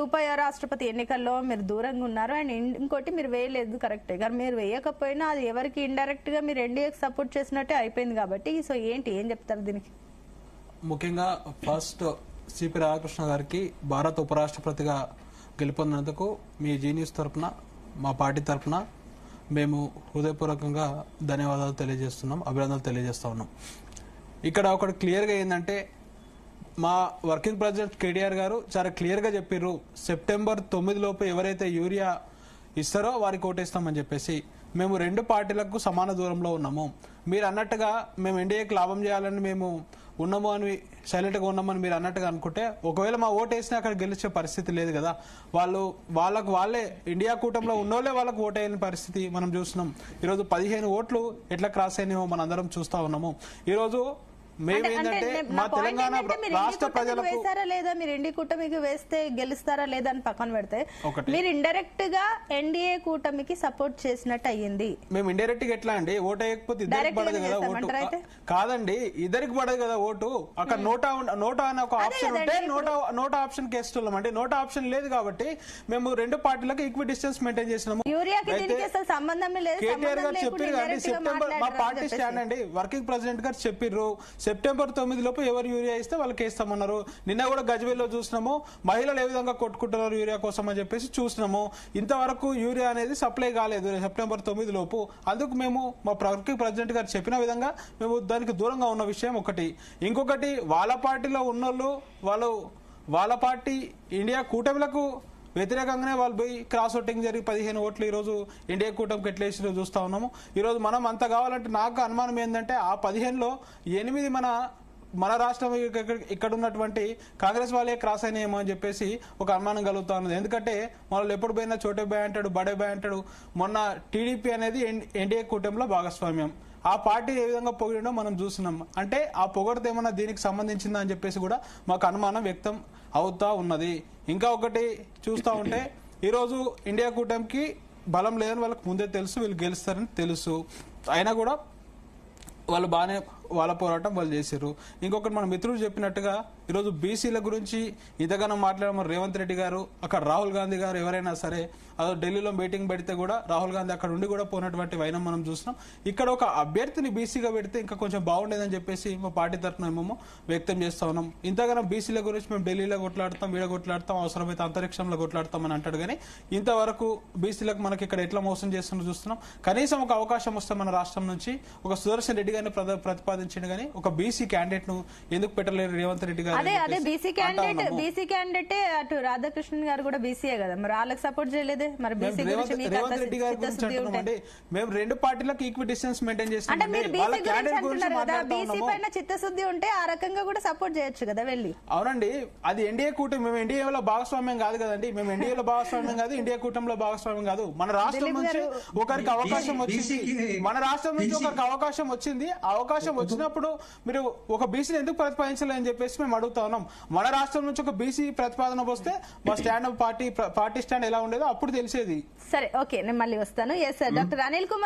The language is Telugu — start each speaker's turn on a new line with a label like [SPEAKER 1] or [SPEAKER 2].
[SPEAKER 1] ఉప రాష్ట్రపతి ఎన్నికల్లో మీరు దూరంగా ఉన్నారు అండ్ ఇంకోటి మీరు వేయలేదు కరెక్టే కానీ మీరు వేయకపోయినా అది ఎవరికి ఇండైరెక్ట్ గా మీరు ఎన్డీఏకి సపోర్ట్ చేసినట్టే అయిపోయింది కాబట్టి సో ఏంటి ఏం చెప్తారు దీనికి?
[SPEAKER 2] ముఖ్యంగా ఫస్ట్ సిపి రాధాకృష్ణ గారికి భారత ఉపరాష్ట్రపతిగా గెలుపొందినందుకు మీ జీనియస్ తరఫున మా పార్టీ తరఫున మేము హృదయపూర్వకంగా ధన్యవాదాలు తెలియజేస్తున్నాం, అభినందనలు తెలియజేస్తా ఉన్నాం. ఇక్కడ ఒకటి క్లియర్గా ఏంటంటే మా వర్కింగ్ ప్రెసిడెంట్ కేటీఆర్ గారు చాలా క్లియర్గా చెప్పారు, సెప్టెంబర్ 9 లోపు ఎవరైతే యూరియా ఇస్తారో వారికి ఓటేస్తామని చెప్పేసి. మేము రెండు పార్టీలకు సమాన దూరంలో ఉన్నాము. మీరు అన్నట్టుగా మేము ఎన్డీఏకి లాభం చేయాలని మేము ఉన్నాము అని సైలెంట్గా ఉన్నామని మీరు అన్నట్టుగా అనుకుంటే ఒకవేళ మా ఓటు వేసినా అక్కడ గెలిచే పరిస్థితి లేదు కదా. వాళ్ళే ఇండియా కూటమిలో ఉన్నోళ్ళే వాళ్ళకు ఓటు వేయని పరిస్థితి మనం చూస్తున్నాం. ఈరోజు 15 ఓట్లు ఎట్లా క్రాస్ అయినాయో మనం అందరం చూస్తా ఉన్నాము. ఈరోజు మేమేంటంటే మా తెలంగాణ రాష్ట్ర ప్రజలకు
[SPEAKER 1] వేస్తారా లేదా, మీరు ఎన్డీ కూటమికి వేస్తే గెలుస్తారా లేదా అని పక్కన పెడితే మీరు ఇండైరెక్ట్ గా ఎన్డీఏ కూటమికి సపోర్ట్ చేసినట్టు అయ్యింది.
[SPEAKER 2] మేము ఇండైరెక్ట్ గా ఎట్లా అండి, ఓటు వేయకపోతే ఇద్దరికి పడదు కదా ఓటు. కాదండి, ఇద్దరికి పడదు కదా ఓటు. అక్కడ నోటా అనే ఒక ఆప్షన్ ఉంటే నోటా ఆప్షన్ కేస్తున్నాం అండి. నోటా ఆప్షన్ లేదు కాబట్టి మేము రెండు పార్టీలకు ఈక్వి డిస్టెన్స్ మెయింటైన్ చేసినాము.
[SPEAKER 1] సంబంధం లేదు.
[SPEAKER 2] కేటీఆర్ గారు చెప్పారు కానీ సెప్టెంబర్ మా పార్టీ స్టాండ్ అండి. వర్కింగ్ ప్రెసిడెంట్ గారు చెప్పారు సెప్టెంబర్ 9 లోపు ఎవరు యూరియా ఇస్తే వాళ్ళకి వేస్తామన్నారు. నిన్న కూడా గజ్వేల్లో చూసినాము, మహిళలు ఏ విధంగా కొట్టుకుంటున్నారు యూరియా కోసం అని చెప్పేసి చూసినాము. ఇంతవరకు యూరియా అనేది సప్లై కాలేదు సెప్టెంబర్ 9 లోపు. అందుకు మేము మా వర్కింగ్ ప్రెసిడెంట్ గారు చెప్పిన విధంగా మేము దానికి దూరంగా ఉన్న విషయం ఒకటి. ఇంకొకటి వాళ్ళ పార్టీలో ఉన్నోళ్ళు వాళ్ళ పార్టీ ఇండియా కూటమిలకు వ్యతిరేకంగానే వాళ్ళు పోయి క్రాస్ ఓటింగ్ జరిగి 15 ఓట్లు ఈరోజు ఇండియా కూటమికి ఎట్లా వేసిరో చూస్తా ఉన్నాము. ఈరోజు మనం అంత కావాలంటే నాకు అనుమానం ఏంటంటే ఆ 15లో 8 మన రాష్ట్రం ఇక్కడ ఉన్నటువంటి కాంగ్రెస్ వాళ్ళే క్రాస్ అయినాయేమో అని చెప్పేసి ఒక అనుమానం కలుగుతా ఉన్నది. ఎందుకంటే వాళ్ళు ఎప్పుడు పోయినా చోటే బాయ్ అంటాడు, బడే బాయ్ అంటాడు. మొన్న టీడీపీ అనేది ఎన్డీఏ కూటమిలో భాగస్వామ్యం. ఆ పార్టీ ఏ విధంగా పొగిడో మనం చూస్తున్నాం. అంటే ఆ పొగడితే ఏమన్నా దీనికి సంబంధించిందా అని చెప్పేసి కూడా మాకు అనుమానం వ్యక్తం అవుతా ఉన్నది. ఇంకా ఒకటి చూస్తూ ఉంటే ఈరోజు ఇండియా కూటమికి బలం లేదని వాళ్ళకి ముందే తెలుసు, వీళ్ళు గెలుస్తారని తెలుసు. అయినా కూడా వాళ్ళు బాగానే వాళ్ళ పోరాటం వాళ్ళు చేశారు. ఇంకొకటి మన మిత్రులు చెప్పినట్టుగా ఈరోజు బీసీల గురించి ఇంతగానో మాట్లాడడం రేవంత్ రెడ్డి గారు, అక్కడ రాహుల్ గాంధీ గారు ఎవరైనా సరే అదో ఢిల్లీలో మీటింగ్ పెడితే కూడా రాహుల్ గాంధీ అక్కడ ఉండి కూడా పోయినటువంటి వైనం మనం చూసినాం. ఇక్కడ ఒక అభ్యర్థిని బీసీగా పెడితే ఇంకా కొంచెం బాగుండేదని చెప్పేసి మా పార్టీ తరఫున మేము వ్యక్తం చేస్తా ఉన్నాం. ఇంతగానో బీసీల గురించి మేము ఢిల్లీలో కొట్లాడతాం, వీడ కొట్లాడతాం, అవసరమైతే అంతరిక్షంలో కొట్లాడతామని అంటాడు. కానీ ఇంతవరకు బీసీలకు మనకి ఇక్కడ ఎట్లా మోసం చేస్తున్నా చూస్తున్నాం. కనీసం ఒక అవకాశం వస్తే మన రాష్ట్రం నుంచి ఒక సుదర్శన్ రెడ్డి గారిని ప్రతిపాదించిండు కానీ ఒక బీసీ క్యాండిడేట్ ను ఎందుకు పెట్టలేరు రేవంత్ రెడ్డి గారు?
[SPEAKER 1] అదే బీసీ క్యాండిడేట్ అటు రాధాకృష్ణన్ గారు కూడా బీసీఏ కదా, మరి వాళ్ళకి సపోర్ట్ చేయలేదే. మరి
[SPEAKER 2] రేవంత్ రెడ్డి గారి గురించి అంటున్నామండి. మేము రెండు పార్టీలకు ఈక్వి డిస్టెన్స్ మెయింటైన్ చేస్తాం.
[SPEAKER 1] బీసీ పైన చిత్తశుద్ధి ఉంటే ఆ రకంగా కూడా సపోర్ట్ చేయొచ్చు కదా వెళ్ళి.
[SPEAKER 2] అవునండి, అది ఎన్డీఏ కూటమి. మేము ఎన్డీఏలో భాగస్వామ్యం కాదు కదండి. మేము ఎన్డీఏలో భాగస్వామ్యం కాదు, ఇండియా కూటమిలో భాగస్వామ్యం కాదు. మన రాష్ట్రం నుంచి ఒకరికి అవకాశం వచ్చింది, మన రాష్ట్రం నుంచి ఒకరికి అవకాశం వచ్చింది. అవకాశం వచ్చినప్పుడు మీరు ఒక బీసీని ఎందుకు ప్రతిపాదించలేని చెప్పేసి మేము అడుగుతా ఉన్నాం. మన రాష్ట్రం నుంచి ఒక బీసీ ప్రతిపాదన వస్తే మా స్టాండ్ పార్టీ స్టాండ్ ఎలా ఉండేదో అప్పుడు తెలిసేది.
[SPEAKER 1] సరే, ఓకే, నేను మళ్ళీ వస్తాను. Yes doctor Anil Kumar.